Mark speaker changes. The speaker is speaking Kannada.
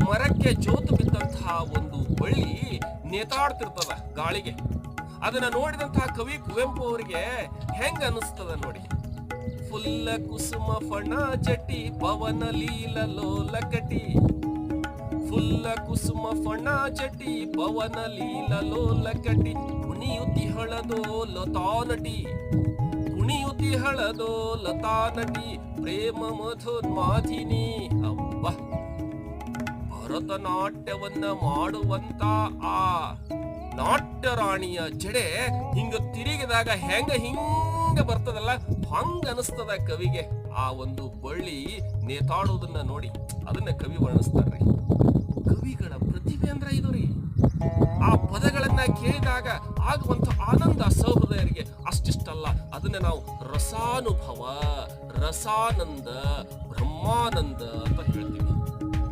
Speaker 1: ಮರಕ್ಕೆ ಜೋತು ಬಿದ್ದಂತಹ ಒಂದು ಬಳ್ಳಿ ನೇತಾಡ್ತಿರ್ತದ ಗಾಳಿಗೆ. ಅದನ್ನ ನೋಡಿದಂತಹ ಕವಿ ಕುವೆಂಪು ಅವರಿಗೆ ಹೆಂಗ ಅನಿಸ್ತದ ನೋಡಿ. ಫುಲ್ಲ ಕುಸುಮ ಫಣ ಚಟಿ ಪವನ ಲೀಲ ಲೋಲ ಕಟಿ, ಫುಲ್ಲ ಕುಸುಮ ಫಣ ಚಟಿ ಪವನ ಲೀಲ ಲೋಲ ಕಟಿ, ಕುಣಿಯುತಿ ಹಳದೋ ಲತಾ ನಟಿ, ಕುಣಿಯುತಿ ಹಳದೋ ಲತಾ ನಟಿ, ಪ್ರೇಮ ಮಧುನ್ಮಾಧಿನಿ. ಅಬ್ಬ, ಭರತನಾಟ್ಯವನ್ನ ಮಾಡುವಂತ ಆ ನಾಟ್ಯ ರಾಣಿಯ ಜಡೆ ಹಿಂಗ ತಿರುಗಿದಾಗ ಹಿಂಗ ಬರ್ತದಲ್ಲ, ಹಂಗ ಅನಿಸ್ತದ ಕವಿಗೆ ಆ ಒಂದು ಬಳ್ಳಿ ನೇತಾಡೋದನ್ನ ನೋಡಿ. ಅದನ್ನ ಕವಿ ವರ್ಣಿಸ್ತಾರ್ರಿ. ಕವಿಗಳ ಪ್ರತಿಭೆ ಅಂದ್ರ ಇದು ರೀ. ಆ ಪದಗಳನ್ನ ಕೇಳಿದಾಗ ಆಗುವಂತ ಆನಂದ ಸಹೃದಯರಿಗೆ ಅಷ್ಟಿಷ್ಟಲ್ಲ, ಅದನ್ನ ನಾವು ರಸಾನುಭವ, ರಸಾನಂದ, ಬ್ರಹ್ಮಾನಂದ ಅಂತ ಹೇಳ್ತೀವಿ.